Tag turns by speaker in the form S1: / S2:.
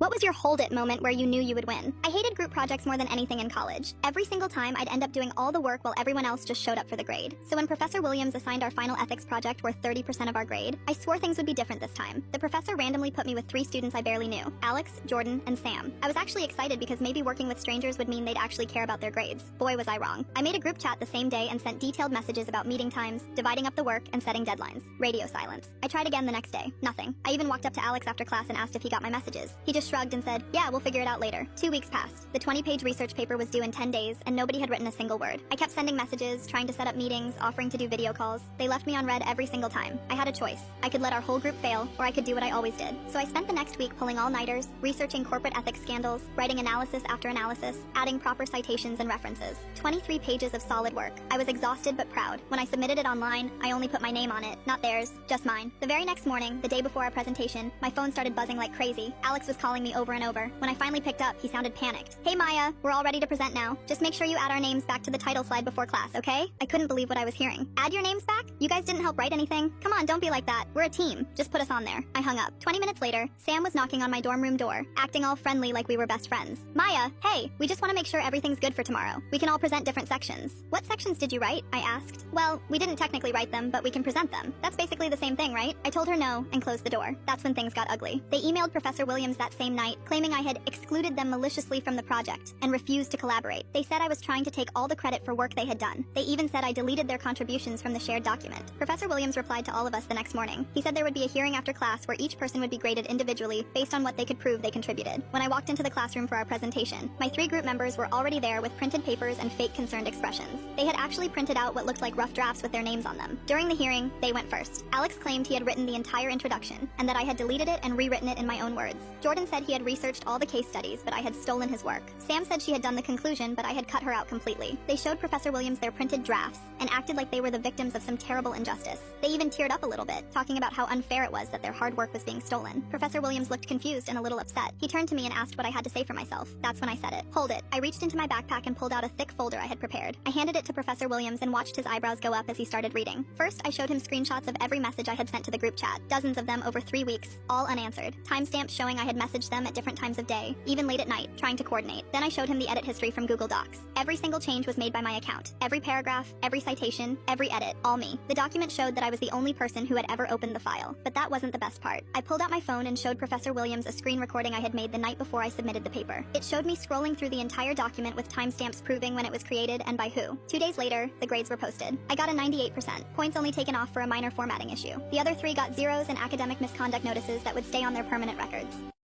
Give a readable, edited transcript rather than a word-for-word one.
S1: What was your hold it moment where you knew you would win? I hated group projects more than anything in college. Every single time I'd end up doing all the work while everyone else just showed up for the grade. So when Professor Williams assigned our final ethics project worth 30% of our grade, I swore things would be different this time. The professor randomly put me with 3 students I barely knew: Alex, Jordan, and Sam. I was actually excited because maybe working with strangers would mean they'd actually care about their grades. Boy, was I wrong. I made a group chat the same day and sent detailed messages about meeting times, dividing up the work, and setting deadlines. Radio silence. I tried again the next day. Nothing. I even walked up to Alex after class and asked if he got my messages. He just shrugged and said, "Yeah, we'll figure it out later." 2 weeks passed. The 20-page research paper was due in 10 days, and nobody had written a single word. I kept sending messages, trying to set up meetings, offering to do video calls. They left me on red every single time. I had a choice. I could let our whole group fail, or I could do what I always did. So I spent the next week pulling all-nighters, researching corporate ethics scandals, writing analysis after analysis, adding proper citations and references. 23 pages of solid work. I was exhausted but proud. When I submitted it online, I only put my name on it, not theirs, just mine. The very next morning, the day before our presentation, my phone started buzzing like crazy. Alex was calling me over and over. When I finally picked up, he sounded panicked. "Hey Maya, we're all ready to present now. Just make sure you add our names back to the title slide before class, okay?" I couldn't believe what I was hearing. "Add your names back? You guys didn't help write anything? Come on, don't be like that. We're a team. Just put us on there." I hung up. 20 minutes later, Sam was knocking on my dorm room door, acting all friendly like we were best friends. "Maya, hey, we just want to make sure everything's good for tomorrow. We can all present different sections." "What sections did you write?" I asked. "Well, we didn't technically write them, but we can present them. That's basically the same thing, right?" I told her no and closed the door. That's when things got ugly. They emailed Professor Williams that same night, claiming I had excluded them maliciously from the project and refused to collaborate. They said I was trying to take all the credit for work they had done. They even said I deleted their contributions from the shared document. Professor Williams replied to all of us the next morning. He said there would be a hearing after class where each person would be graded individually based on what they could prove they contributed. When I walked into the classroom for our presentation, my 3 group members were already there with printed papers and fake concerned expressions. They had actually printed out what looked like rough drafts with their names on them. During the hearing, they went first. Alex claimed he had written the entire introduction and that I had deleted it and rewritten it in my own words. Jordan said he had researched all the case studies, but I had stolen his work. Sam said she had done the conclusion, but I had cut her out completely. They showed Professor Williams their printed drafts and acted like they were the victims of some terrible injustice. They even teared up a little bit, talking about how unfair it was that their hard work was being stolen. Professor Williams looked confused and a little upset. He turned to me and asked what I had to say for myself. That's when I said it. "Hold it." I reached into my backpack and pulled out a thick folder I had prepared. I handed it to Professor Williams and watched his eyebrows go up as he started reading. First, I showed him screenshots of every message I had sent to the group chat, dozens of them over 3 weeks, all unanswered. Timestamps showing I had messaged them at different times of day, even late at night, trying to coordinate. Then I showed him the edit history from Google Docs. Every single change was made by my account. Every paragraph, every citation, every edit, all me. The document showed that I was the only person who had ever opened the file. But that wasn't the best part. I pulled out my phone and showed Professor Williams a screen recording I had made the night before I submitted the paper. It showed me scrolling through the entire document with timestamps proving when it was created and by who. 2 days later, the grades were posted. I got a 98%, points only taken off for a minor formatting issue. The other 3 got zeros and academic misconduct notices that would stay on their permanent records.